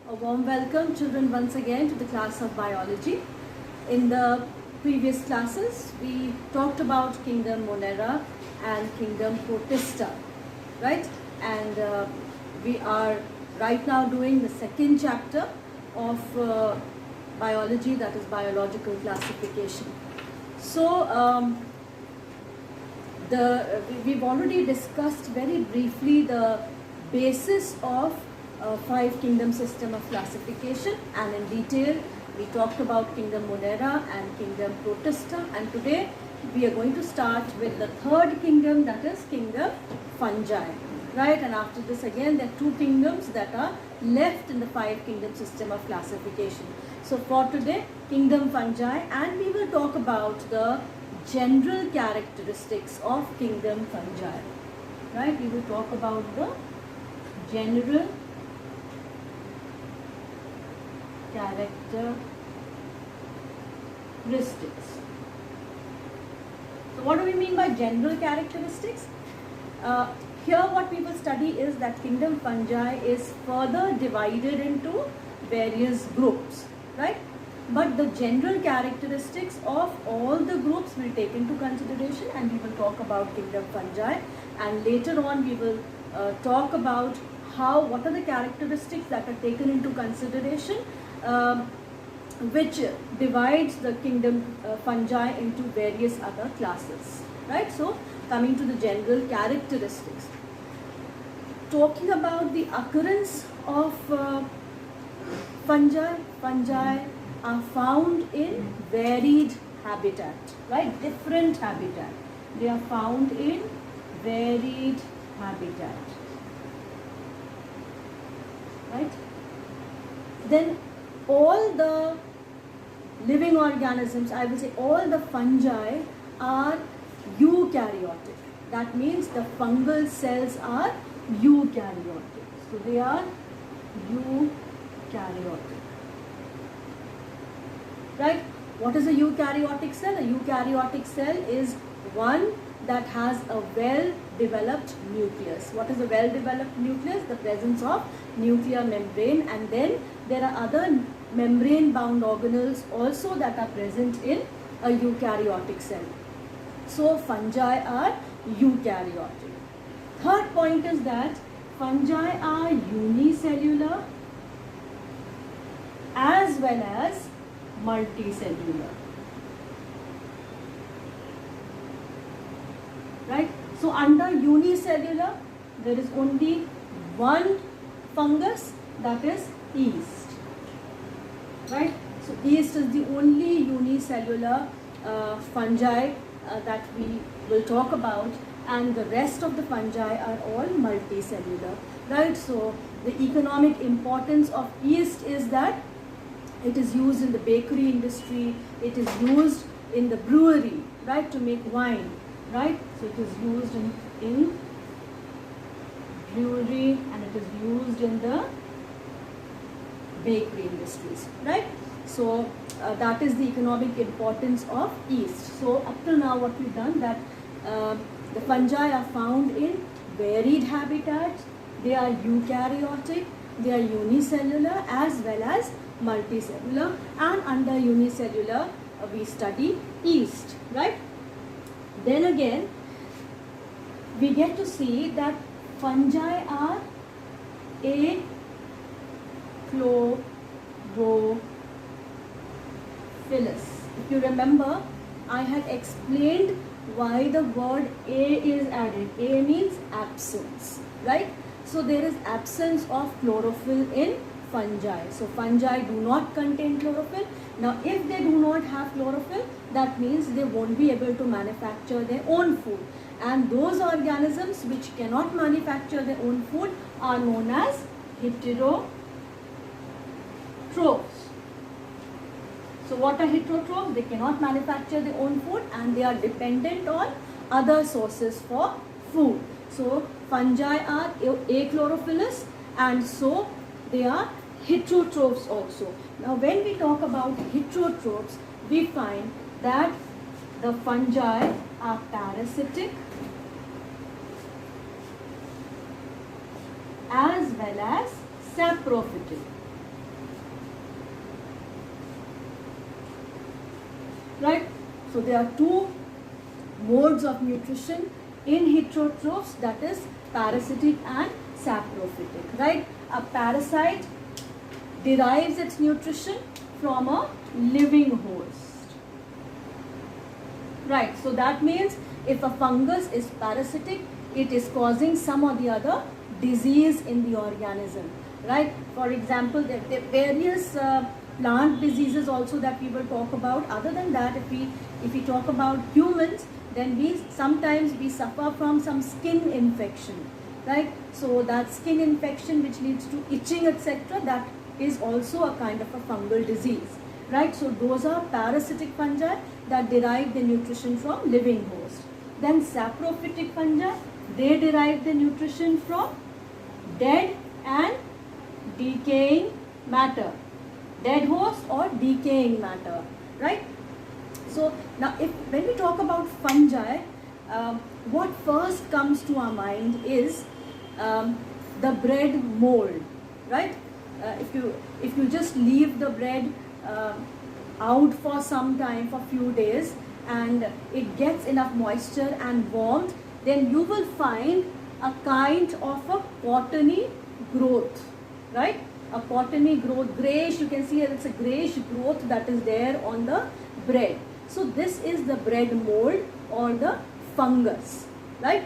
A warm welcome, children, once again to the class of biology. In the previous classes, we talked about kingdom Monera and kingdom Protista, right? And we are right now doing the second chapter of biology, that is biological classification. So, we've already discussed very briefly the basis of 5 kingdom system of classification, and in detail we talked about kingdom Monera and kingdom Protista, and today we are going to start with the third kingdom, that is kingdom Fungi, right? And after this again there are 2 kingdoms that are left in the 5 kingdom system of classification. So for today, kingdom Fungi, and we will talk about the general characteristics of kingdom Fungi, right? We will talk about the general characteristics. So what do we mean by general characteristics? Here what we will study is that kingdom Fungi is further divided into various groups, right? But the general characteristics of all the groups will take into consideration, and we will talk about kingdom Fungi, and later on we will talk about what are the characteristics that are taken into consideration which divides the kingdom Fungi into various other classes, right? So coming to the general characteristics, talking about the occurrence of fungi are found in varied habitat, right? Different habitat. They are found in varied habitat, right? Then all the living organisms, I will say all the fungi are eukaryotic. That means the fungal cells are eukaryotic. So they are eukaryotic. Right? What is a eukaryotic cell? A eukaryotic cell is one that has a well-developed nucleus. What is a well-developed nucleus? The presence of nuclear membrane, and then there are other membrane-bound organelles also that are present in a eukaryotic cell. So fungi are eukaryotic. Third point is that fungi are unicellular as well as multicellular, right? So under unicellular there is only one fungus, that is yeast, right? So yeast is the only unicellular fungi that we will talk about, and the rest of the fungi are all multicellular, right? So the economic importance of yeast is that it is used in the bakery industry, it is used in the brewery, right, to make wine, right? So it is used in brewery, and it is used in the bakery industries, right? So that is the economic importance of yeast. So up till now what we've done, that the fungi are found in varied habitats, they are eukaryotic, they are unicellular as well as multicellular, and under unicellular we study yeast, right? Then again we get to see that fungi are achlorophyllous. If you remember, I had explained why the word A is added. A means absence, right? So there is absence of chlorophyll in fungi. So fungi do not contain chlorophyll. Now if they do not have chlorophyll, that means they won't be able to manufacture their own food. And those organisms which cannot manufacture their own food are known as heterotrophs. So what are heterotrophs? They cannot manufacture their own food and they are dependent on other sources for food. So fungi are achlorophyllous, and so they are heterotrophs also. Now when we talk about heterotrophs, we find that the fungi are parasitic as well as saprophytic. So there are two modes of nutrition in heterotrophs, that is parasitic and saprophytic, right? A parasite derives its nutrition from a living host, right? So that means if a fungus is parasitic, it is causing some or the other disease in the organism, right? For example, there are various plant diseases also that we will talk about. Other than that, if we talk about humans, then sometimes we suffer from some skin infection, right? So that skin infection which leads to itching, etc., that is also a kind of a fungal disease, right? So those are parasitic fungi that derive their nutrition from living host. Then saprophytic fungi, they derive their nutrition from dead and decaying matter, dead host or decaying matter, right? So now when we talk about fungi, what first comes to our mind is the bread mold, right? If you just leave the bread out for some time, for few days, and it gets enough moisture and warmth, then you will find a kind of a cottony growth, right? A cottony growth, grayish, you can see it's a grayish growth that is there on the bread. So this is the bread mold or the fungus, right?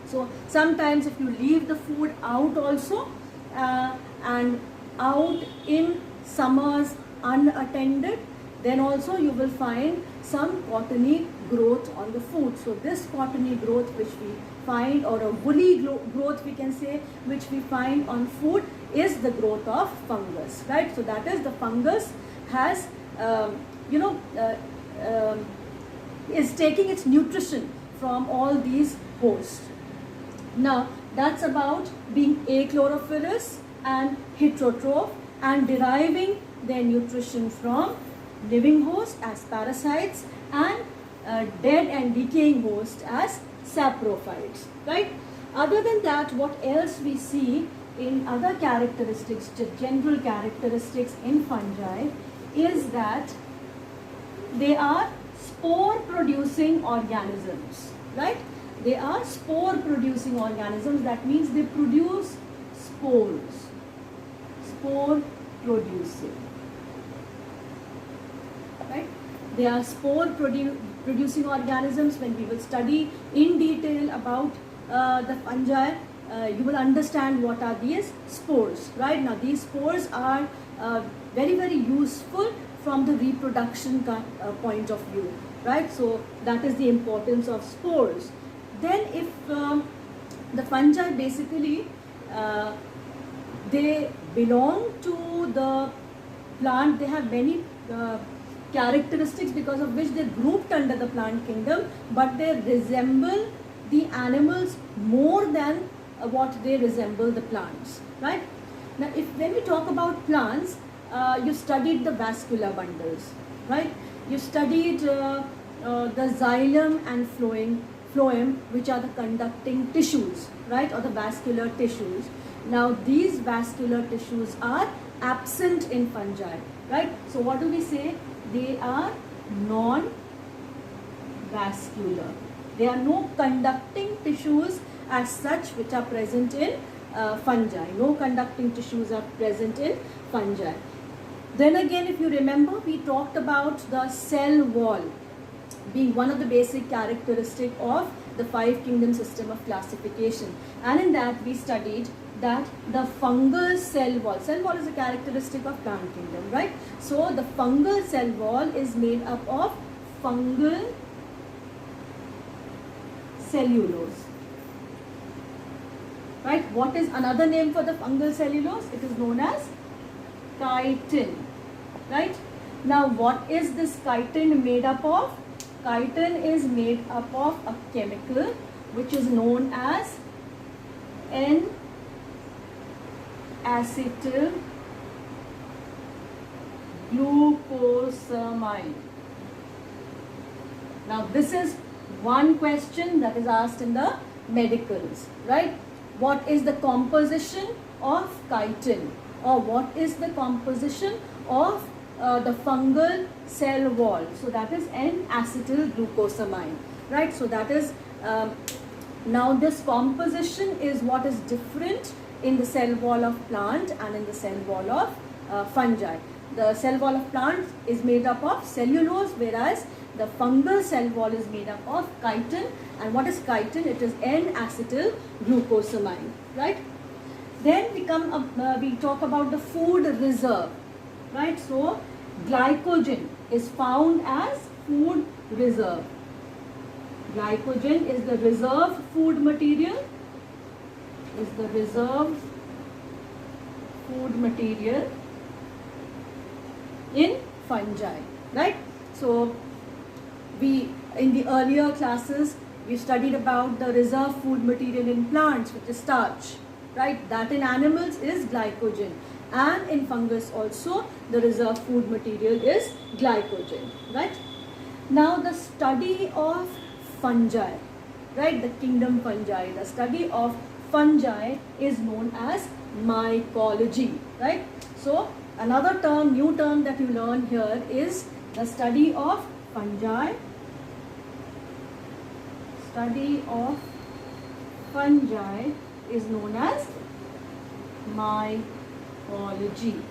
So sometimes if you leave the food out also and out in summers unattended, then also you will find some cottony growth on the food. So this cottony growth which we find, or a woolly growth we can say, which we find on food, is the growth of fungus, right? So that is, the fungus has is taking its nutrition from all these hosts. Now that's about being achlorophyllous and heterotroph and deriving their nutrition from living host as parasites and dead and decaying host as saprophytes, right? Other than that, what else we see in other characteristics, general characteristics in fungi, is that they are spore producing organisms, right? They are spore producing organisms. That means they produce spores. Spore producing, right? They are spore producing organisms. When we will study in detail about the fungi, you will understand what are these spores, right? Now these spores are very, very useful from the reproduction point of view, right? So that is the importance of spores. Then if the fungi basically they belong to the plant, they have many characteristics because of which they are grouped under the plant kingdom, but they resemble the animals more than what they resemble the plants, right? Now when we talk about plants, you studied the vascular bundles, right? You studied the xylem and phloem, which are the conducting tissues, right, or the vascular tissues. Now these vascular tissues are absent in fungi, right? So what do we say? They are non-vascular. There are no conducting tissues as such which are present in fungi. No conducting tissues are present in fungi. Then again, if you remember, we talked about the cell wall being one of the basic characteristic of the 5 kingdom system of classification, and in that we studied that the fungal cell wall is a characteristic of plant kingdom, right? So the fungal cell wall is made up of fungal cellulose, right? What is another name for the fungal cellulose? It is known as chitin, right? Now what is this chitin made up of? Chitin is made up of a chemical which is known as N-acetyl glucosamine. Now this is one question that is asked in the medicals, right? What is the composition of chitin, or what is the composition of the fungal cell wall. So that is N-acetylglucosamine, right? So that is, now this composition is what is different in the cell wall of plant and in the cell wall of fungi. The cell wall of plants is made up of cellulose, whereas the fungal cell wall is made up of chitin. And what is chitin? It is N-acetylglucosamine, right? Then we talk about the food reserve, right? So glycogen is found as food reserve. Glycogen is the reserve food material, in fungi, right? So we, in the earlier classes, we studied about the reserve food material in plants, which is starch, right? That in animals is glycogen, and in fungus also the reserve food material is glycogen, right? Now the study of fungi, right? The kingdom fungi, the study of fungi is known as mycology, right? So another term, new term that you learn here is the study of fungi. Study of fungi is known as mycology.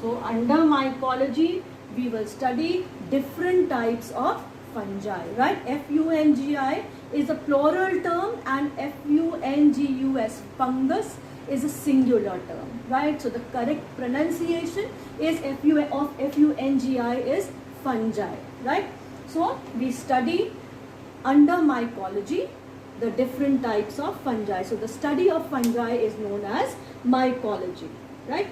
So under mycology, we will study different types of fungi, right? Fungi is a plural term and fungus, fungus, is a singular term, right? So the correct pronunciation is fungi is fungi, right? So we study under mycology the different types of fungi. So the study of fungi is known as mycology, right?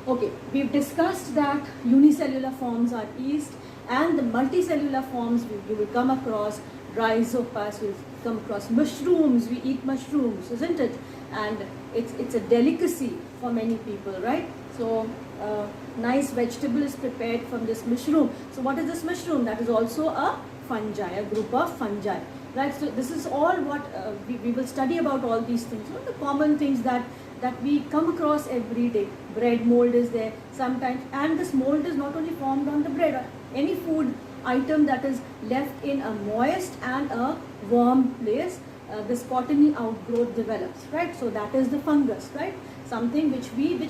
Okay, we've discussed that unicellular forms are yeast, and the multicellular forms you will come across rhizopas, we'll come across mushrooms, we eat mushrooms, isn't it? And it's a delicacy for many people, right? So nice vegetable is prepared from this mushroom. So what is this mushroom? That is also a fungi, a group of fungi, right? So this is all what we will study about all these things, you know, the common things that we come across every day. Bread mold is there sometimes, and this mold is not only formed on the bread or any food item that is left in a moist and a warm place, this cottony outgrowth develops, right? So that is the fungus, right? Something which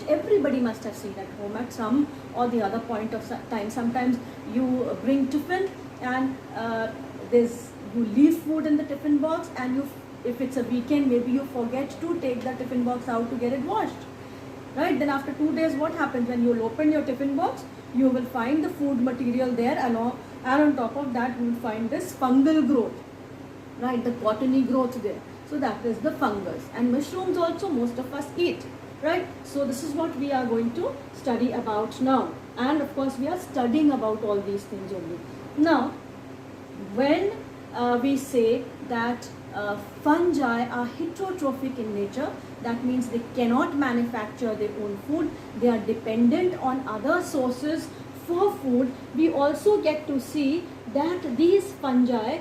everybody must have seen at home at some or the other point of time. Sometimes you bring tiffin and you leave food in the tiffin box, and if it's a weekend, maybe you forget to take the tiffin box out to get it washed, right? Then after 2 days, what happens? When you'll open your tiffin box, you will find the food material there, and on top of that, you will find this fungal growth, right? The cottony growth there. So that is the fungus. And mushrooms also most of us eat, right? So this is what we are going to study about now. And of course, we are studying about all these things only. Now, when we say that fungi are heterotrophic in nature, that means they cannot manufacture their own food. They are dependent on other sources for food. We also get to see that these fungi,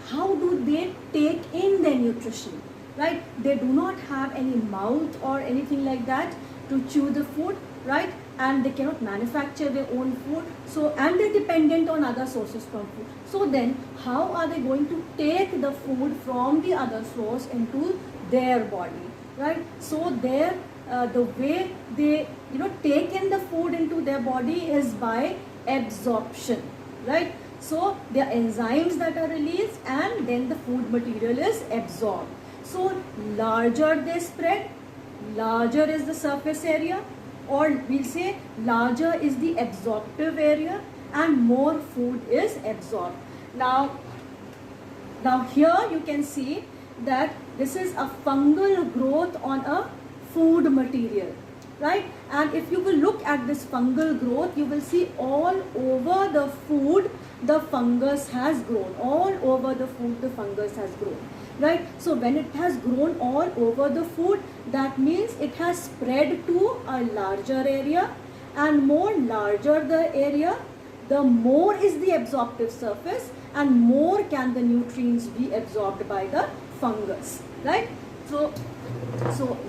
how do they take in their nutrition, right? They do not have any mouth or anything like that to chew the food, right? And they cannot manufacture their own food. So, and they're dependent on other sources from food. So then, how are they going to take the food from the other source into their body, right? So the way they take in the food into their body is by absorption, right? So there are enzymes that are released, and then the food material is absorbed. So larger they spread, larger is the surface area, or we'll say larger is the absorptive area, and more food is absorbed. Now here you can see that this is a fungal growth on a food material, right? And if you will look at this fungal growth, you will see all over the food the fungus has grown. All over the food the fungus has grown, right? So when it has grown all over the food, that means it has spread to a larger area, and more larger the area, the more is the absorptive surface, and more can the nutrients be absorbed by the fungus, right? So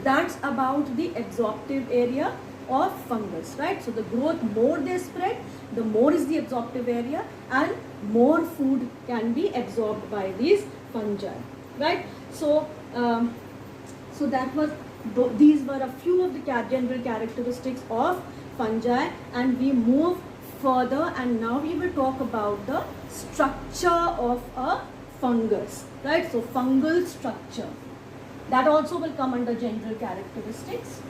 that's about the absorptive area. of fungus, right? So the growth, more they spread, the more is the absorptive area, and more food can be absorbed by these fungi, right? So so that was, these were a few of the general characteristics of fungi, and we move further, and now we will talk about the structure of a fungus, right? So fungal structure, that also will come under general characteristics.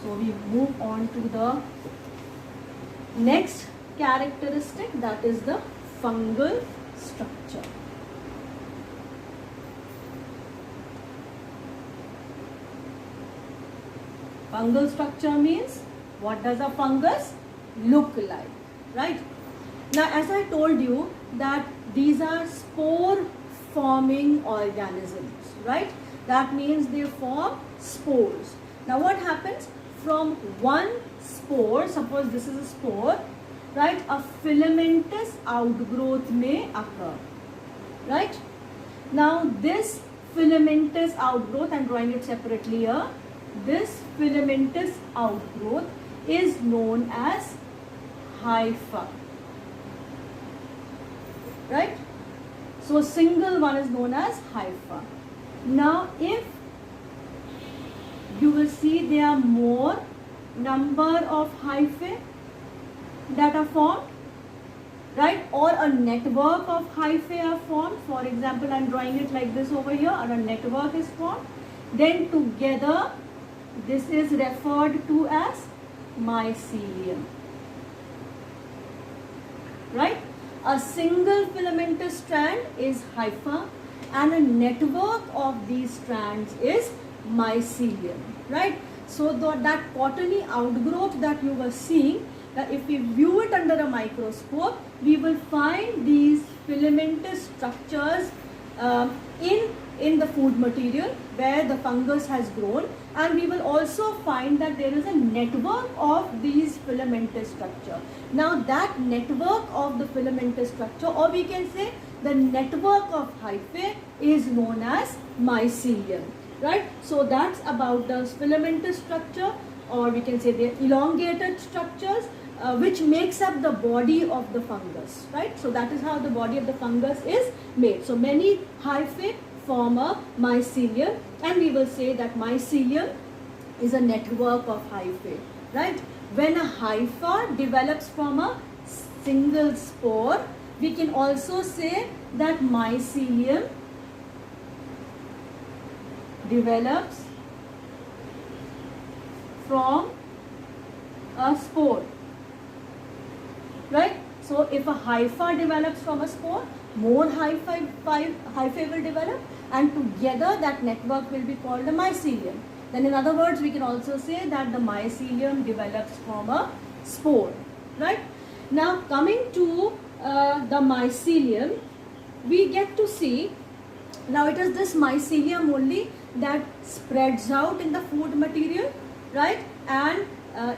So we move on to the next characteristic, that is the fungal structure. Fungal structure means, what does a fungus look like, right? Now, as I told you that these are spore forming organisms, right? That means they form spores. Now what happens? From one spore, suppose this is a spore, right? A filamentous outgrowth may occur, right? Now this filamentous outgrowth, I'm drawing it separately here, this filamentous outgrowth is known as hypha, right? So single one is known as hypha. Now if you will see, there are more number of hyphae that are formed, right? Or a network of hyphae are formed. For example, I'm drawing it like this over here, or a network is formed. Then together, this is referred to as mycelium, right? A single filamentous strand is hypha, and a network of these strands is mycelium, right? So that cottony outgrowth that you were seeing, that if we view it under a microscope, we will find these filamentous structures in the food material where the fungus has grown, and we will also find that there is a network of these filamentous structure. Now that network of the filamentous structure, or we can say the network of hyphae, is known as mycelium, right? So that's about the filamentous structure, or we can say the elongated structures which makes up the body of the fungus, right? So that is how the body of the fungus is made. So many hyphae form a mycelium, and we will say that mycelium is a network of hyphae, right? When a hypha develops from a single spore, we can also say that mycelium develops from a spore, right? So if a hypha develops from a spore, more hyphae will develop, and together that network will be called a mycelium. Then in other words, we can also say that the mycelium develops from a spore, right? Now coming to the mycelium, we get to see, now it is this mycelium only that spreads out in the food material, right? And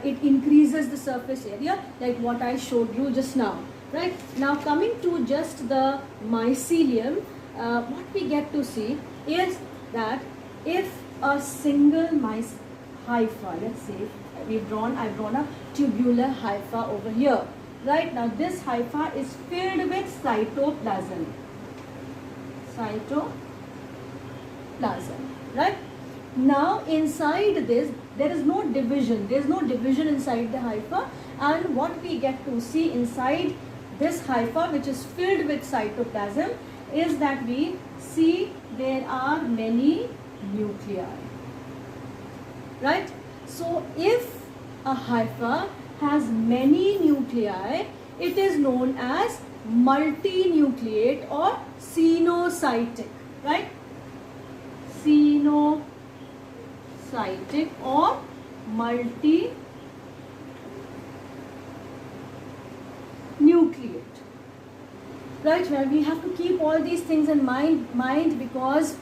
it increases the surface area like what I showed you just now, right? Now coming to just the mycelium, what we get to see is that if a single hypha, let's say I've drawn a tubular hypha over here, right? Now this hypha is filled with cytoplasm, right? Now inside this, there is no division, there is no division inside the hypha, and what we get to see inside this hypha, which is filled with cytoplasm, is that we see there are many nuclei, right? So if a hypha has many nuclei, it is known as multinucleate or cenocytic, right? Cenocytic or multinucleate, right? Well, we have to keep all these things in mind because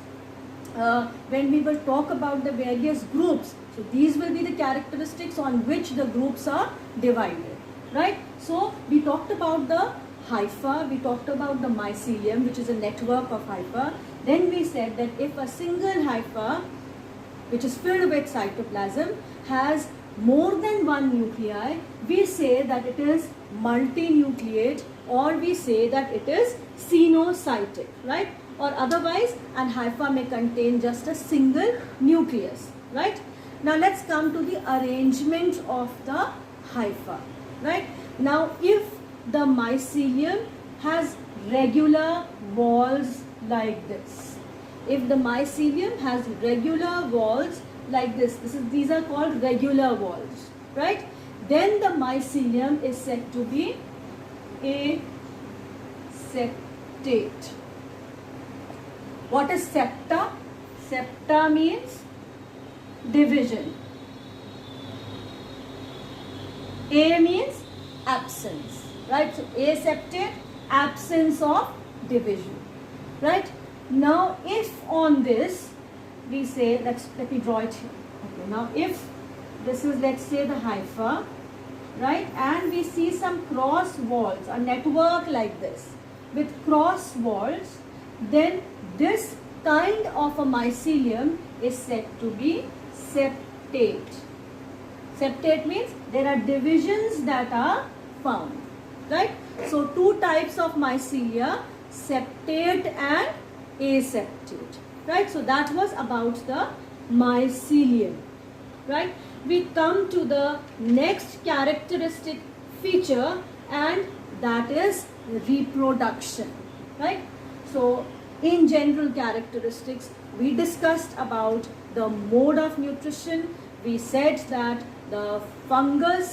when we will talk about the various groups, so these will be the characteristics on which the groups are divided, right? So we talked about the hypha, we talked about the mycelium, which is a network of hypha. Then we said that if a single hypha, which is filled with cytoplasm, has more than one nuclei, we say that it is multinucleate, or we say that it is cenocytic, right? Or otherwise, an hypha may contain just a single nucleus, right? Now let's come to the arrangement of the hypha, right? Now if the mycelium has regular walls like this, if the mycelium has regular walls like this, these are called regular walls, right? Then the mycelium is said to be aseptate. What is septa? Septa means division. A means absence, right? So aseptate, absence of division, right? Now if on this we say, let me draw it here. Okay, now if this is, let's say, the hypha, right, and we see some cross walls, a network like this with cross walls, then this kind of a mycelium is said to be septate. Septate means there are divisions that are found, right? So two types of mycelia, septate and aseptate, right? So that was about the mycelium, right? We come to the next characteristic feature, and that is reproduction, right? So in general characteristics, we discussed about the mode of nutrition. We said that the fungi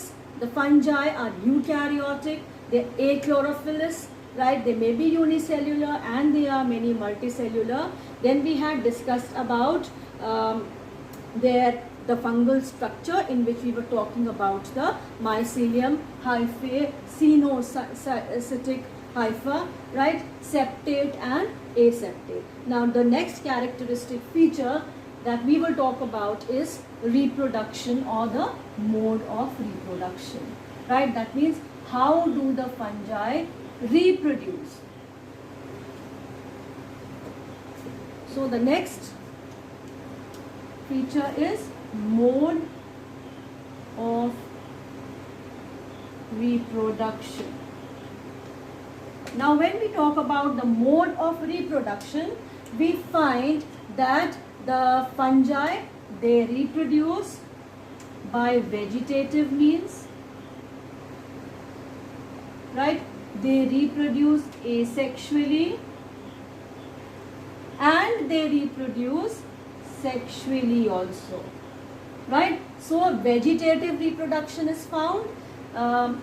are eukaryotic, they're achlorophyllous, right? They may be unicellular and they are many multicellular. Then we had discussed about the fungal structure, in which we were talking about the mycelium, hyphae, cenocytic hypha, right? Septate and aseptate. Now the next characteristic feature that we will talk about is reproduction, or the mode of reproduction, right? That means how do the fungi reproduce. So the next feature is mode of reproduction. Now when we talk about the mode of reproduction, we find that the fungi, they reproduce by vegetative means, right? They reproduce asexually and they reproduce sexually also, right? So vegetative reproduction is found,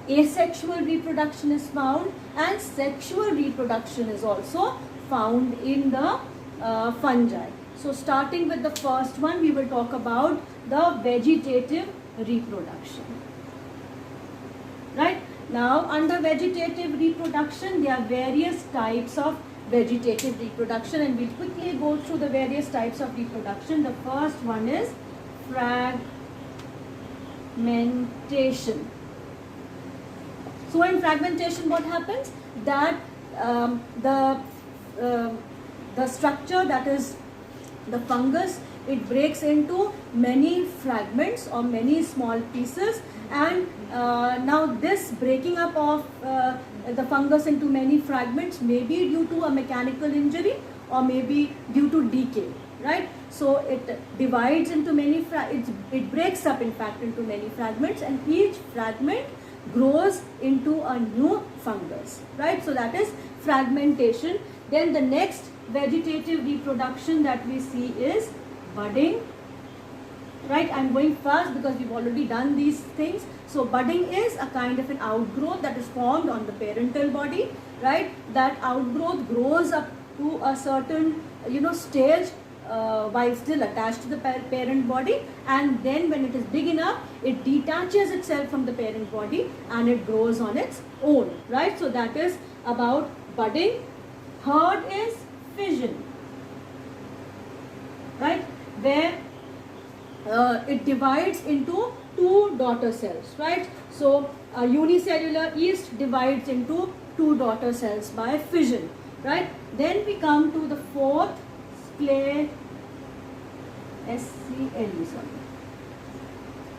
asexual reproduction is found, and sexual reproduction is also found in the fungi. So starting with the first one, we will talk about the vegetative reproduction, right? Now under vegetative reproduction, there are various types of vegetative reproduction, and we'll quickly go through the various types of reproduction. The first one is fragmentation. So in fragmentation, what happens? That the structure, that is the fungus, it breaks into many fragments or many small pieces, and now this breaking up of the fungus into many fragments may be due to a mechanical injury or maybe due to decay, right? So it divides into many, it breaks up in fact into many fragments, and each fragment grows into a new fungus, right? So that is fragmentation. Then the next vegetative reproduction that we see is budding, right? I'm going fast because we've already done these things. So budding is a kind of an outgrowth that is formed on the parental body, right? That outgrowth grows up to a certain stage while still attached to the parent body, and then when it is big enough, it detaches itself from the parent body and it grows on its own, right? So that is about budding. Third is fission, right? Where it divides into two daughter cells, right? So a unicellular yeast divides into two daughter cells by fission, right? Then we come to the fourth,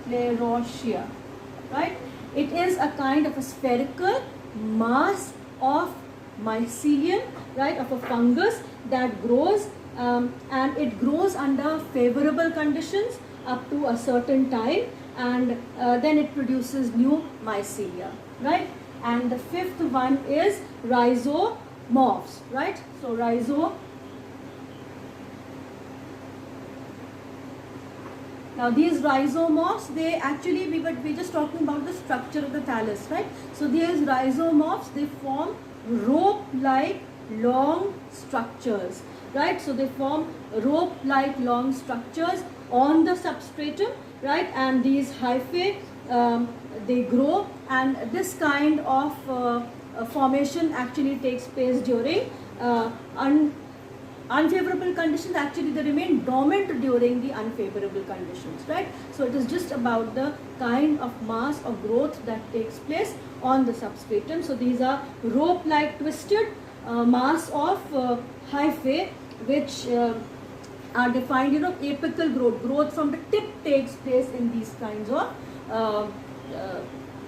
Sclerotia, right? It is a kind of a spherical mass of mycelium, right, of a fungus that grows and it grows under favorable conditions up to a certain time, and then it produces new mycelia, right? And the fifth one is rhizomorphs, right? So now these rhizomorphs, they actually, we just talking about the structure of the thallus, right? So these rhizomorphs, they form rope-like long structures, right? So they form rope-like long structures on the substratum, right? And these hyphae, they grow, and this kind of formation actually takes place during unfavorable conditions. Actually they remain dormant during the unfavorable conditions, right? So it is just about the kind of mass of growth that takes place on the substratum. So these are rope-like twisted mass of hyphae, which are defined, apical growth from the tip takes place in these kinds of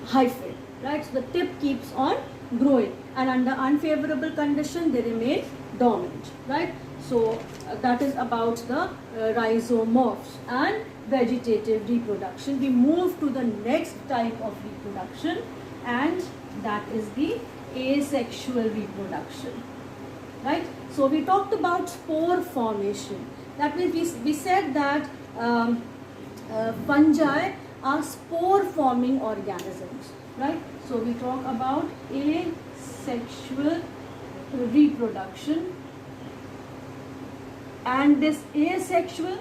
hyphae, right? So the tip keeps on growing, and under unfavorable condition they remain dormant, right? So that is about the rhizomorphs and vegetative reproduction. We move to the next type of reproduction, and that is the asexual reproduction, right? So we talked about spore formation. That means we said that fungi are spore forming organisms, right? So we talk about asexual reproduction, and this asexual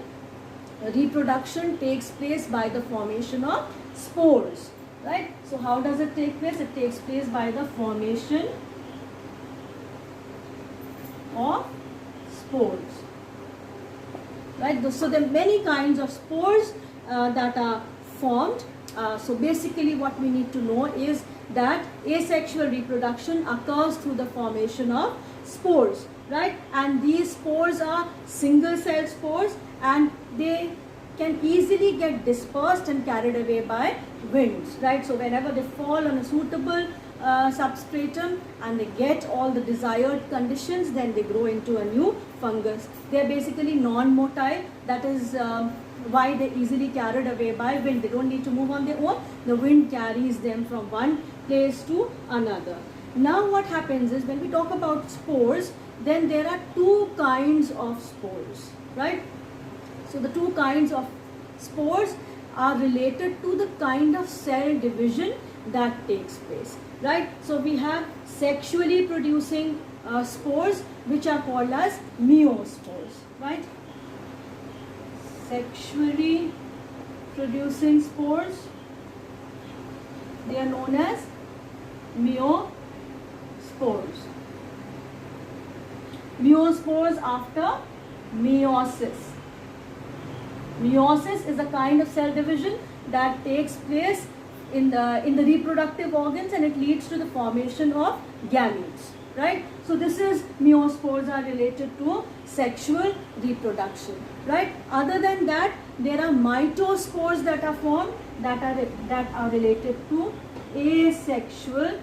reproduction takes place by the formation of spores, right? So how does it take place? It takes place by the formation of spores, right? So there are many kinds of spores that are formed. So basically what we need to know is that asexual reproduction occurs through the formation of spores, right? And these spores are single cell spores, and they can easily get dispersed and carried away by winds, right? So whenever they fall on a suitable substratum and they get all the desired conditions, then they grow into a new fungus. They are basically non-motile. That is why they easily carried away by wind. They don't need to move on their own. The wind carries them from one place to another. Now what happens is, when we talk about spores, then there are two kinds of spores, right? So the two kinds of spores are related to the kind of cell division that takes place, right? So we have sexually producing spores, which are called as meiospores, right? Sexually producing spores, they are known as meiospores. Meiospores after meiosis. Meiosis is a kind of cell division that takes place in the reproductive organs, and it leads to the formation of gametes, right? So this is, meiospores are related to sexual reproduction, right? Other than that, there are mitospores that are formed that are related to asexual.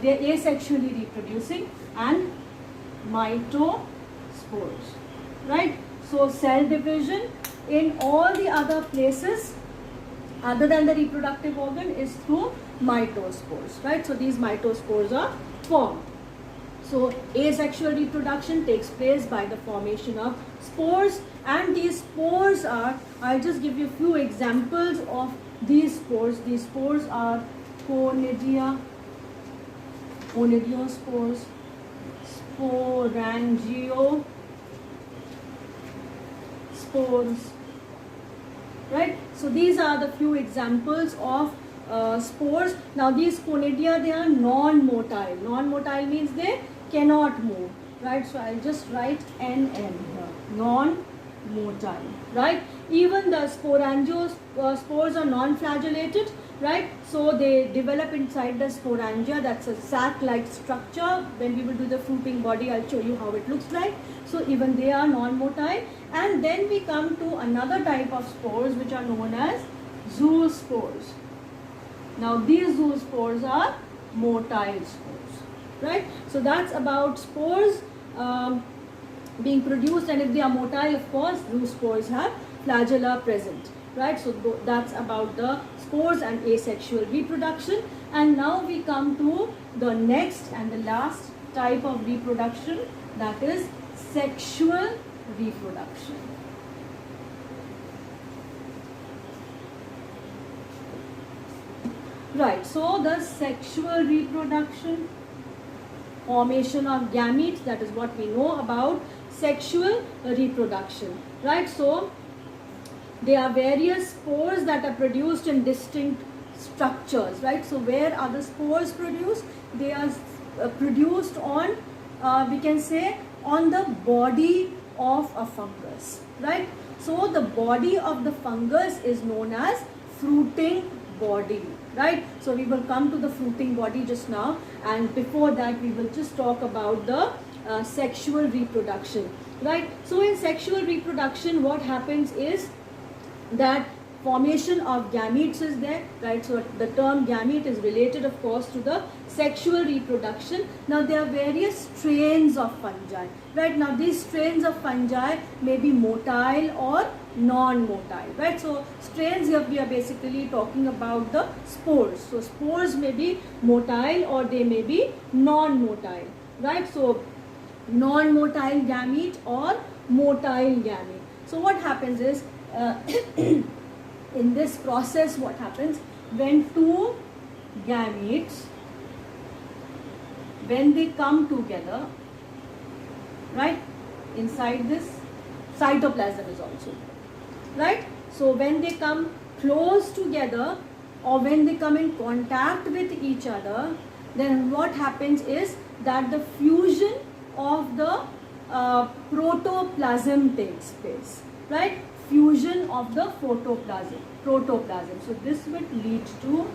They are asexually reproducing, and mitospores, right? So cell division in all the other places other than the reproductive organ is through mitospores, right? So these mitospores are formed. So asexual reproduction takes place by the formation of spores, and these spores are, I'll just give you a few examples of these spores. These spores are conidia, onidiospores, sporangiospores, right? So these are the few examples of spores. Now these conidia, they are non-motile. Non-motile means they cannot move, right? So I'll just write NN here, non-motile, right? Even the sporangiospores are non-flagellated, right? So they develop inside the sporangia. That's a sac-like structure. When we will do the fruiting body, I'll show you how it looks like. So even they are non-motile. And then we come to another type of spores which are known as zoospores. Now these zoospores are motile spores, right? So that's about spores being produced, and if they are motile, of course, zoospores have flagella present, right? So that's about the spores and asexual reproduction. And now we come to the next and the last type of reproduction, that is sexual reproduction. Right, so the sexual reproduction, formation of gametes, that is what we know about sexual reproduction, right? So there are various spores that are produced in distinct structures, right? So where are the spores produced? They are produced on, we can say, on the body of a fungus, right? So the body of the fungus is known as fruiting body, right? So we will come to the fruiting body just now, and before that we will just talk about the sexual reproduction, right? So in sexual reproduction, what happens is that formation of gametes is there, right? So the term gamete is related, of course, to the sexual reproduction. Now there are various strains of fungi, right? Now these strains of fungi may be motile or non-motile, right? So strains here we are basically talking about the spores. So spores may be motile or they may be non-motile, right? So non-motile gamete or motile gamete. So what happens is in this process, what happens when two gametes, when they come together, right, inside this cytoplasm is also, right? So when they come close together or when they come in contact with each other, then what happens is that the fusion of the protoplasm takes place, right? Fusion of the protoplasm. So this would lead to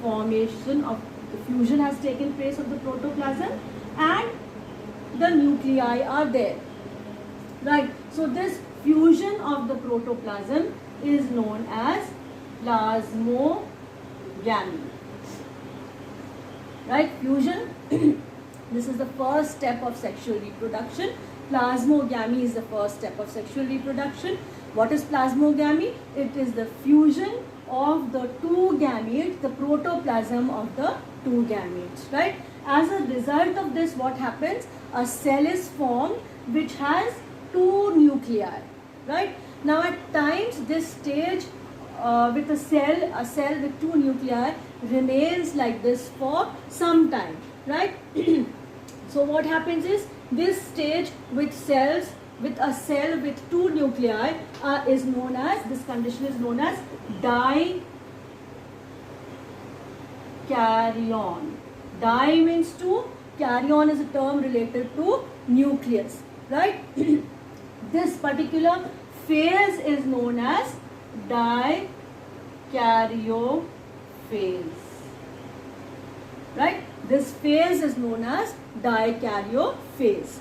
formation of, the fusion has taken place of the protoplasm and the nuclei are there, right? So this fusion of the protoplasm is known as plasmogamy, right? Fusion this is the first step of sexual reproduction. Plasmogamy is the first step of sexual reproduction. What is plasmogamy? It is the fusion of the two gametes, the protoplasm of the two gametes, right? As a result of this, what happens? A cell is formed which has two nuclei, right? Now at times this stage with a cell with two nuclei remains like this for some time, right? So what happens is this stage with cells, with a cell with two nuclei is known as, this condition is known as dikaryon. Di means two, karyon is a term related to nucleus, right? This particular phase is known as dikaryophase, right? This phase is known as dikaryophase.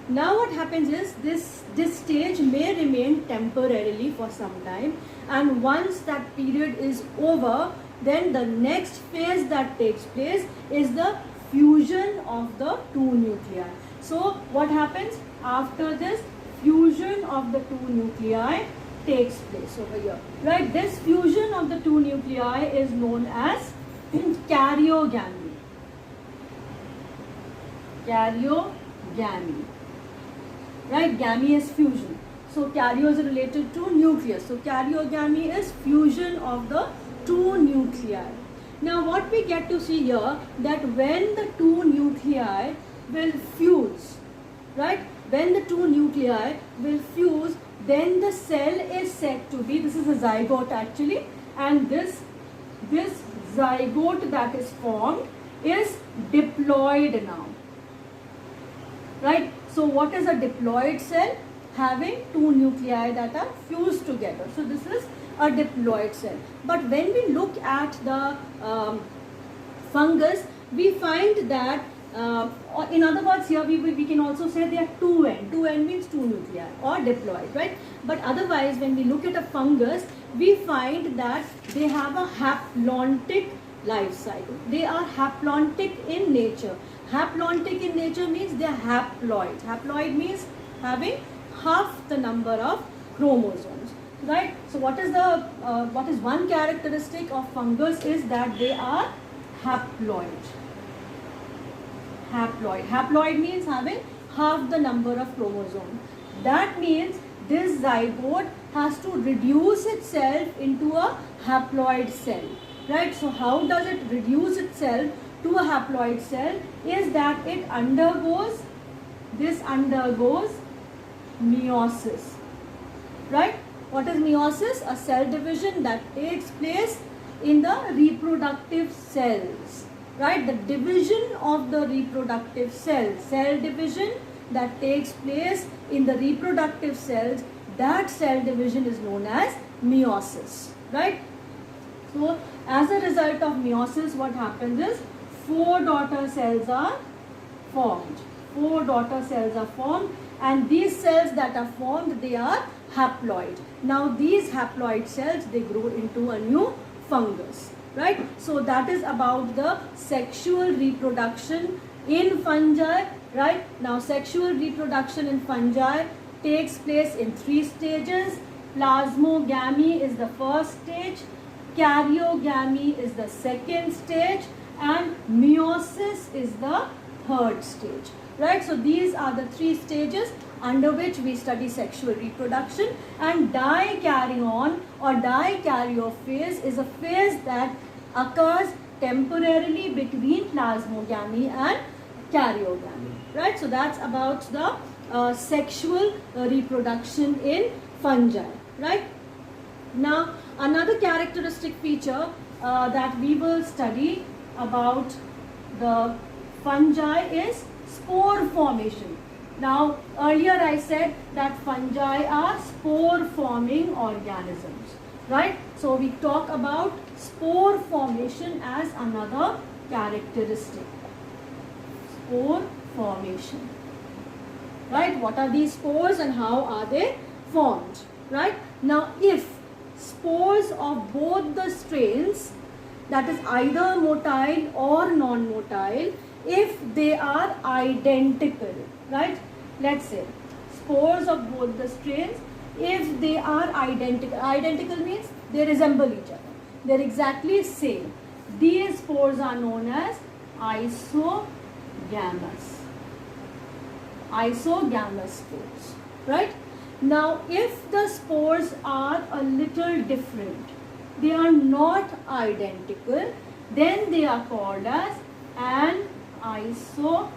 Now what happens is this stage may remain temporarily for some time, and once that period is over, then the next phase that takes place is the fusion of the two nuclei. So what happens after this fusion of the two nuclei takes place over here, right? This fusion of the two nuclei is known as karyogamy. Karyogamy, right? Gamy is fusion. So karyo is related to nucleus. So karyogamy is fusion of the two nuclei. Now what we get to see here, that when the two nuclei will fuse, right? When the two nuclei will fuse, then the cell is said to be, this is a zygote actually, and this zygote that is formed is diploid now, right? So what is a diploid cell? Having two nuclei that are fused together. So this is a diploid cell. But when we look at the fungus, we find that, in other words, here we can also say they are 2N. 2N means two nuclei or diploid, right? But otherwise, when we look at a fungus, we find that they have a haplontic life cycle. They are haplontic in nature. Haplontic in nature means they are haploid. Haploid means having half the number of chromosomes, right? So what is one characteristic of fungus is that they are haploid. Haploid means having half the number of chromosomes. That means this zygote has to reduce itself into a haploid cell, right? So how does it reduce itself to a haploid cell? Is that it undergoes meiosis, right? What is meiosis? A cell division that takes place in the reproductive cells, right? The division of the reproductive cells, cell division that takes place in the reproductive cells, that cell division is known as meiosis, right? So as a result of meiosis, what happens is 4 daughter cells are formed. 4 daughter cells are formed, and these cells that are formed, they are haploid. Now these haploid cells, they grow into a new fungus, right? So that is about the sexual reproduction in fungi, right? Now sexual reproduction in fungi takes place in 3 stages. Plasmogamy is the first stage, karyogamy is the second stage, and meiosis is the third stage, right? So these are the 3 stages under which we study sexual reproduction. And dikaryon or dikaryophase is a phase that occurs temporarily between plasmogamy and karyogamy, right? So that's about the sexual reproduction in fungi, right? Now another characteristic feature that we will study about the fungi is spore formation. Now earlier I said that fungi are spore forming organisms, right? So we talk about spore formation as another characteristic. Spore formation, right? What are these spores and how are they formed, right? Now if spores of both the strains, that is either motile or non-motile, if they are identical, right? Let's say spores of both the strains, if they are identical means they resemble each other, they're exactly same, these spores are known as isogamous spores, right? Now if the spores are a little different, they are not identical, then they are called as anisogamous,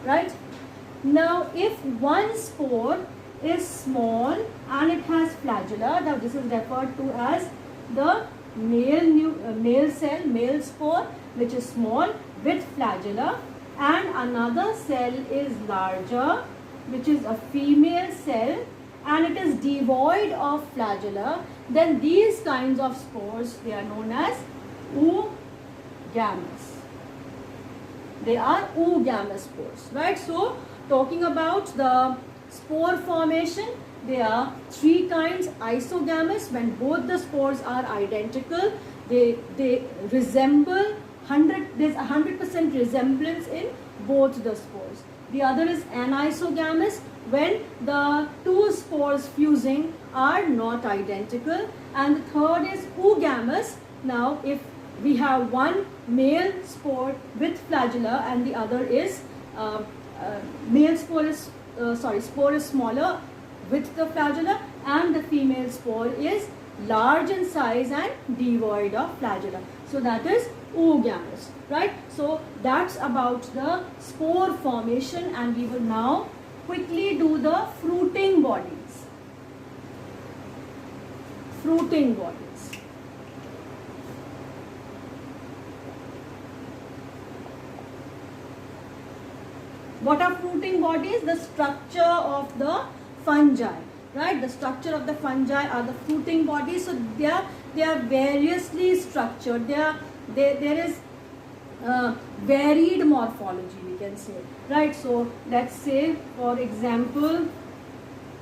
right? Now if one spore is small and it has flagella, now this is referred to as the male cell, male spore, which is small with flagella, and another cell is larger, which is a female cell, and it is devoid of flagella, then these kinds of spores, they are known as oogamous. They are oogamous spores, right? So talking about the spore formation, there are 3 kinds. Isogamous, when both the spores are identical, they resemble there's 100% resemblance in both the spores. The other is anisogamous, when the 2 spores fusing are not identical, and the third is oogamous. Now if we have one male spore with flagella and the other is spore is smaller with the flagella, and the female spore is large in size and devoid of flagella, so that is oogamous, right? So that's about the spore formation, and we will now quickly do the fruiting bodies. Fruiting bodies. What are fruiting bodies? The structure of the fungi, right? The structure of the fungi are the fruiting bodies. So they are variously structured. There is varied morphology, we can say, right? So let's say, for example,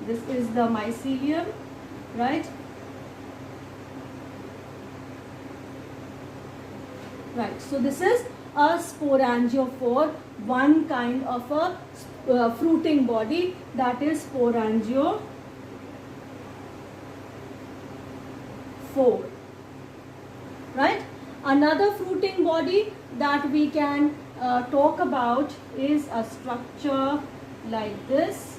This is the mycelium, right? Right, so this is a sporangiophore, one kind of a fruiting body, that is sporangiophore. Right? Another fruiting body that we can talk about is a structure like this,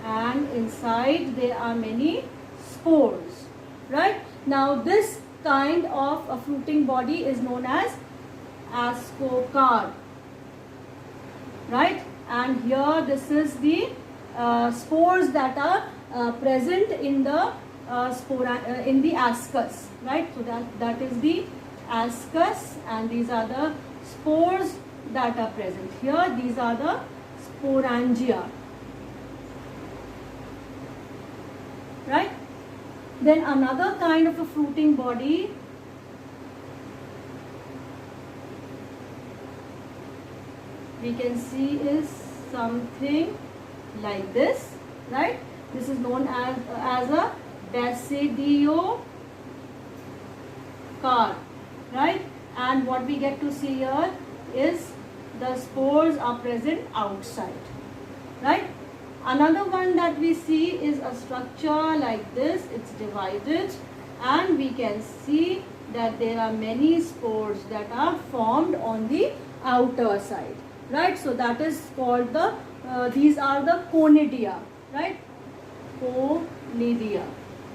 and inside there are many spores. Right? Now this kind of a fruiting body is known as ascocarp. Right? And here this is the spores that are present in the in the ascus. Right? So that is the ascus, and these are the spores that are present here. These are the sporangia. Right? Then another kind of a fruiting body we can see is something like this, right? This is known as a basidiocarp, right? And what we get to see here is the spores are present outside, right? Another one that we see is a structure like this. It's divided, and we can see that there are many spores that are formed on the outer side, right? So that is called the these are the conidia, right? Conidia.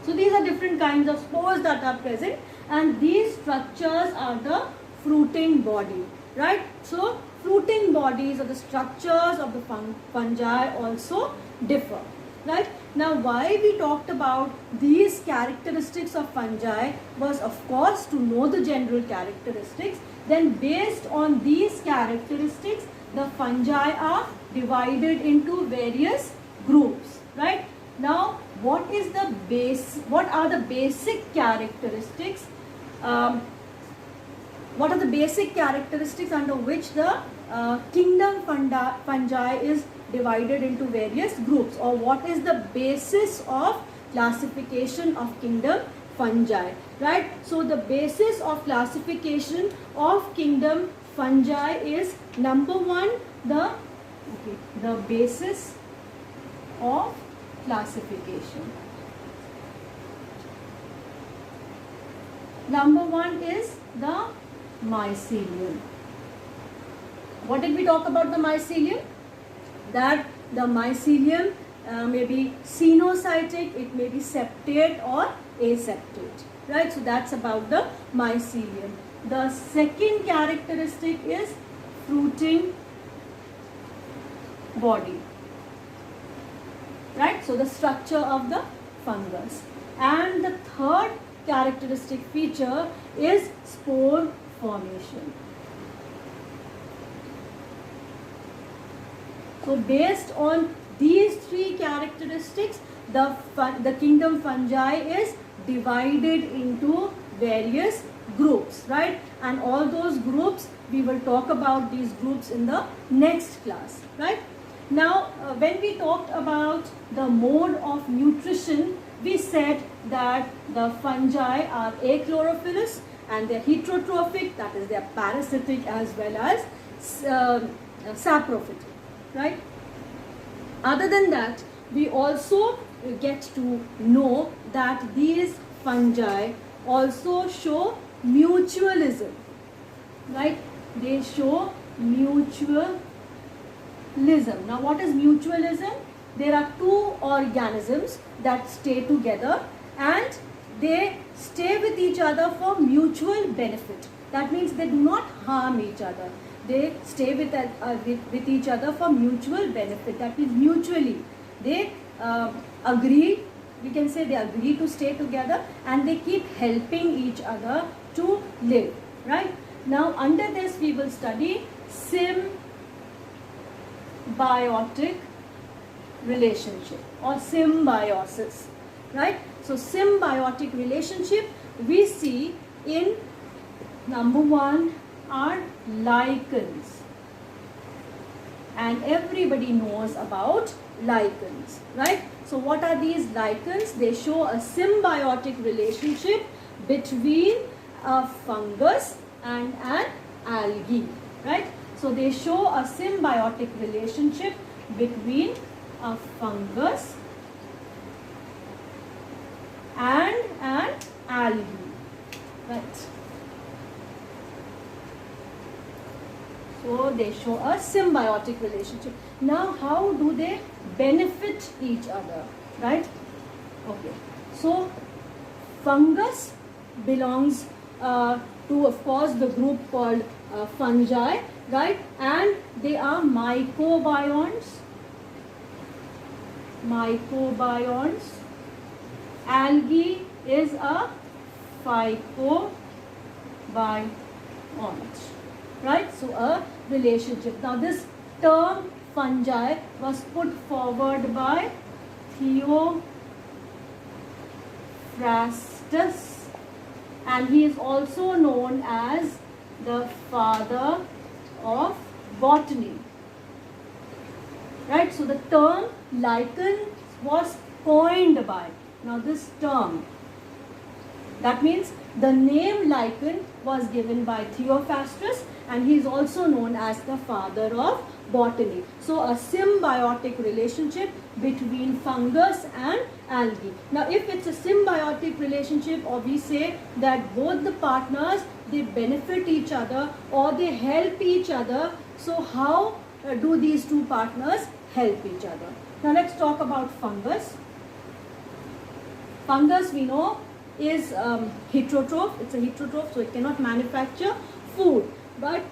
So these are different kinds of spores that are present, and these structures are the fruiting body, right? So fruiting bodies or the structures of the fungi also differ, right? Now why we talked about these characteristics of fungi was, of course, to know the general characteristics. Then based on these characteristics, the fungi are divided into various groups, right? Now what are the basic characteristics? What are the basic characteristics under which the kingdom fungi is divided into various groups, or what is the basis of classification of kingdom fungi, right? So the basis of classification of kingdom fungi is, number one, the basis of classification. Number one is the mycelium. What did we talk about the mycelium? That the mycelium may be cenocytic, it may be septate or aseptate, right? So that's about the mycelium. The second characteristic is fruiting body, right? So the structure of the fungus. And the third characteristic feature is spore formation. So based on these three characteristics, the kingdom fungi is divided into various groups, right? And all those groups, we will talk about these groups in the next class, right? Now, when we talked about the mode of nutrition, we said that the fungi are achlorophyllous and they're heterotrophic, that is, they're parasitic as well as saprophytic, right? Other than that, we also get to know that these fungi also show mutualism, right? They show mutualism. Now what is mutualism? There are two organisms that stay together and they stay with each other for mutual benefit. That means they do not harm each other. They stay with each other for mutual benefit. That means mutually they agree, we can say they agree to stay together and they keep helping each other to live, right? Now under this we will study symbiotic relationship or symbiosis, right? So symbiotic relationship we see in number one are lichens. and everybody knows about lichens, right? So what are these lichens? They show a symbiotic relationship between a fungus and an algae, right? So they show a symbiotic relationship between a fungus and an algae, right? So they show a symbiotic relationship. Now how do they benefit each other, right? Okay, so fungus belongs to, of course, the group called fungi, right? And they are mycobionts. Mycobionts. Algae is a phycobiont, right? So a relationship. Now this term fungi was put forward by Theophrastus, and he is also known as the father of botany, right? So the term lichen was coined by, now this term, that means the name lichen was given by Theophrastus, and he is also known as the father of botany. So a symbiotic relationship between fungus and algae. Now if it's a symbiotic relationship, or we say that both the partners, they benefit each other or they help each other, so how do these two partners help each other? Now let's talk about fungus. Fungus, we know, is heterotroph. It's a heterotroph, so it cannot manufacture food. But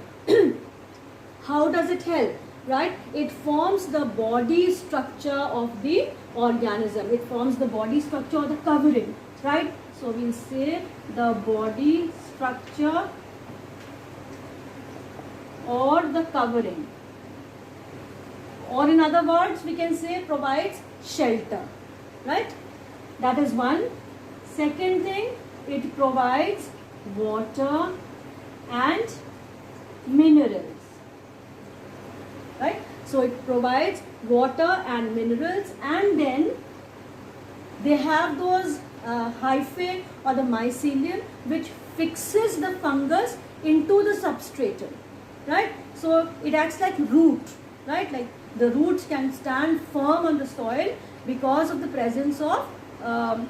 how does it help, right? It forms the body structure of the organism. It forms the body structure or the covering, right? So we'll say the body structure or the covering. Or in other words, we can say provides shelter, right? That is one. Second thing, it provides water and minerals, right? So it provides water and minerals, and then they have those hyphae or the mycelium which fixes the fungus into the substratum, right? So it acts like root, right? Like the roots can stand firm on the soil because of the presence of a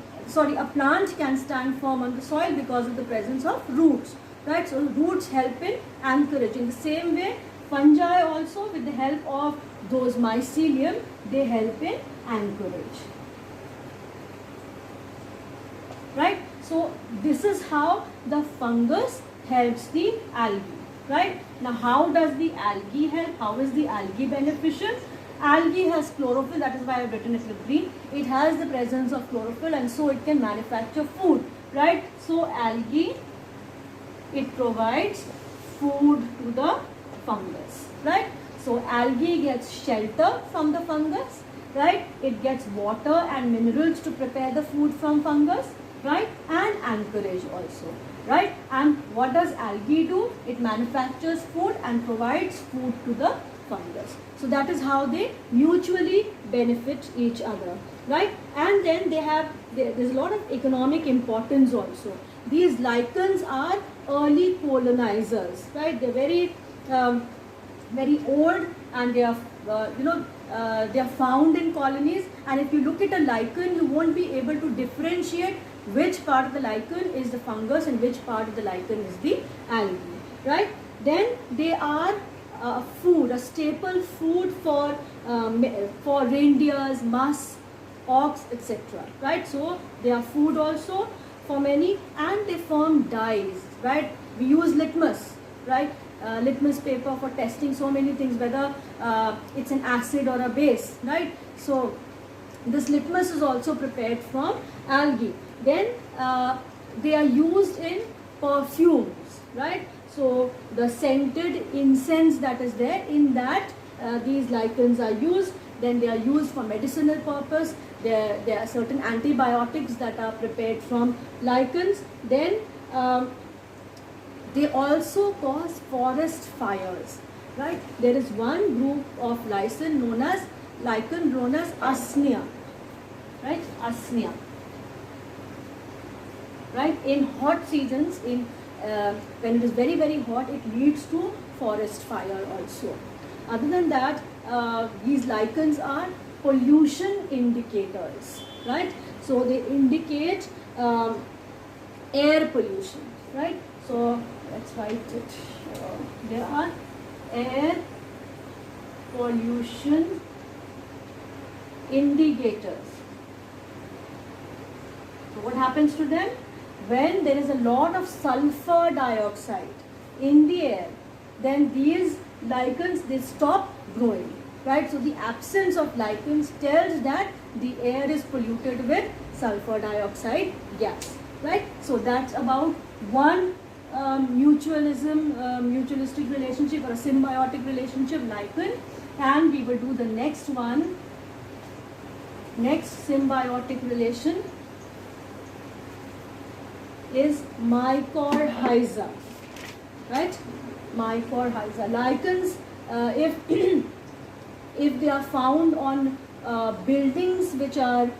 plant can stand firm on the soil because of the presence of roots, right? So roots help in anchorage. In the same way, fungi also, with the help of those mycelium, they help in anchorage, right? So this is how the fungus helps the algae, right? Now how does the algae help? How is the algae beneficial? Algae has chlorophyll, that is why I have written it with green. It has the presence of chlorophyll, and so it can manufacture food, right? So algae, it provides food to the fungus, right? So algae gets shelter from the fungus, right? It gets water and minerals to prepare the food from fungus, right? And anchorage also, right? And what does algae do? It manufactures food and provides food to the fungus. So that is how they mutually benefit each other, right? And then there's a lot of economic importance also. These lichens are early colonizers, right? They're very very old, and they are they are found in colonies. And if you look at a lichen, you won't be able to differentiate which part of the lichen is the fungus and which part of the lichen is the algae, right? Then they are food, a staple food for reindeers, musk, ox, etc. Right? So they are food also for many, and they form dyes. Right? We use litmus, right? Litmus paper for testing so many things, whether it's an acid or a base. Right? So this litmus is also prepared from algae. Then they are used in perfumes. Right? So the scented incense that is there, in that these lichens are used. Then they are used for medicinal purpose. There are certain antibiotics that are prepared from lichens. Then they also cause forest fires. right? There is one group of lichen known as Usnea, right? Usnea, right? In hot seasons, when it is very very hot, it leads to forest fire also. Other than that, these lichens are pollution indicators, right? So they indicate air pollution, right? So let's write it. There are air pollution indicators. So what happens to them? When there is a lot of sulfur dioxide in the air, then these lichens, they stop growing, right? So the absence of lichens tells that the air is polluted with sulfur dioxide gas, right? So that's about one mutualistic relationship or a symbiotic relationship, lichen. And we will do the next one. Next symbiotic relation is mycorrhiza, right? Mycorrhiza. Lichens, if if they are found on buildings which are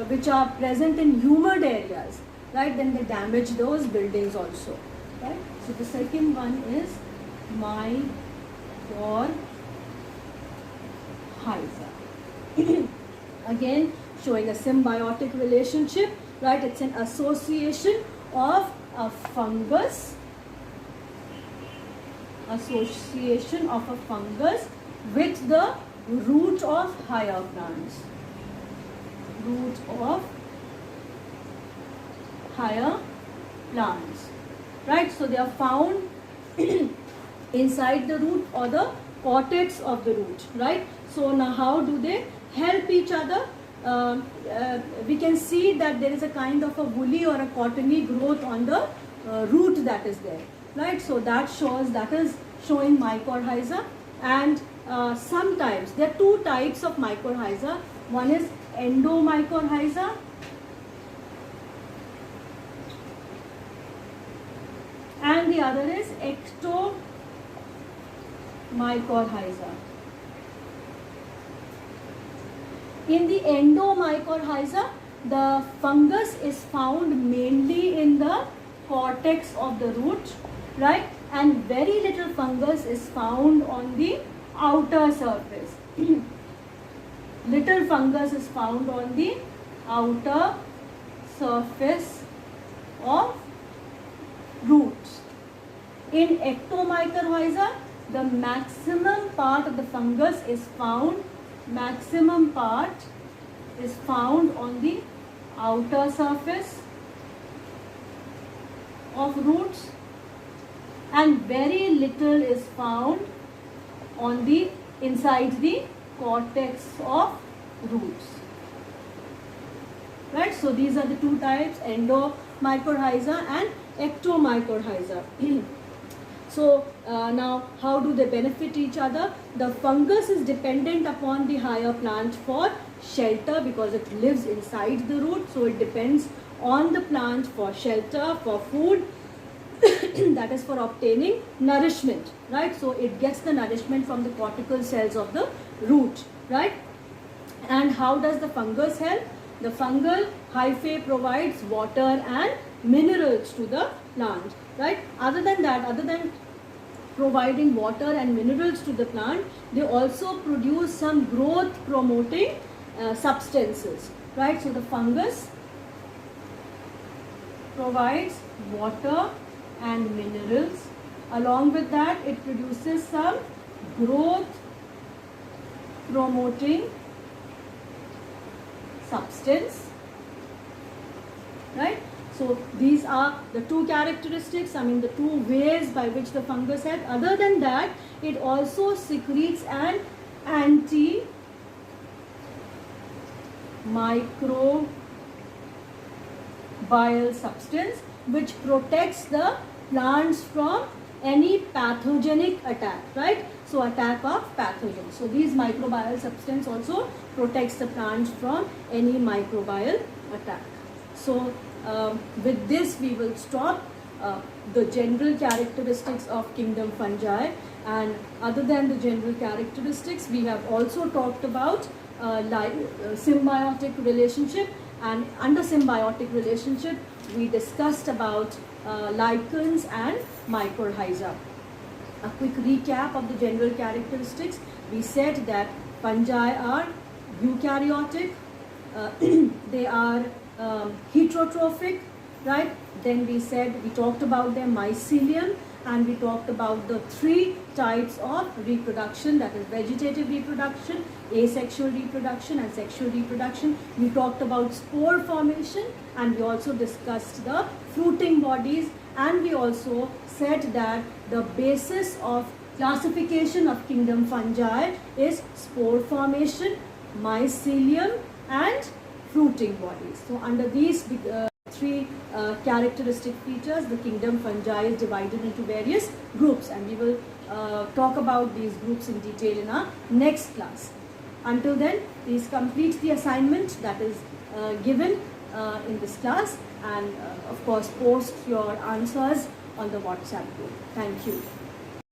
which are present in humid areas, right, then they damage those buildings also, right? So the second one is mycorrhiza. Again, showing a symbiotic relationship, right? It's an association of a fungus, with the root of higher plants. Right? So they are found inside the root or the cortex of the root, right? So now how do they help each other? We can see that there is a kind of a woolly or a cottony growth on the root that is there, right? So that is showing mycorrhiza. And sometimes there are two types of mycorrhiza. One is endomycorrhiza, and the other is ectomycorrhiza. In the endomycorrhiza, the fungus is found mainly in the cortex of the root, right? And very little fungus is found on the outer surface. Little fungus is found on the outer surface of roots. In ectomycorrhiza, the maximum part of the fungus is found on the outer surface of roots, and very little is found on the inside the cortex of roots, right? So these are the two types, endomycorrhiza and ectomycorrhiza. So now how do they benefit each other? The fungus is dependent upon the higher plant for shelter because it lives inside the root, so it depends on the plant for shelter, for food, that is for obtaining nourishment, right? So it gets the nourishment from the cortical cells of the root, right? And how does the fungus help? The fungal hyphae provides water and minerals to the plant, right? Other than providing water and minerals to the plant, they also produce some growth promoting substances, right? So the fungus provides water and minerals. Along with that, it produces some growth promoting substance, right? So these are the two characteristics, the two ways by which the fungus helps. Other than that, it also secretes an antimicrobial substance which protects the plants from any pathogenic attack, right? So attack of pathogens. So these microbial substance also protects the plants from any microbial attack. So with this we will stop. the general characteristics of kingdom fungi, and other than the general characteristics, we have also talked about symbiotic relationship, and under symbiotic relationship we discussed about lichens and mycorrhiza. A quick recap of the general characteristics: we said that fungi are eukaryotic, they are heterotrophic, right? Then we talked about their mycelium, and we talked about the 3 types of reproduction, that is vegetative reproduction, asexual reproduction and sexual reproduction. We talked about spore formation, and we also discussed the fruiting bodies, and we also said that the basis of classification of kingdom fungi is spore formation, mycelium and fruiting bodies. So under these 3 characteristic features, the kingdom fungi is divided into various groups, and we will talk about these groups in detail in our next class. Until then, please complete the assignment that is given in this class, and of course post your answers on the WhatsApp group. Thank you.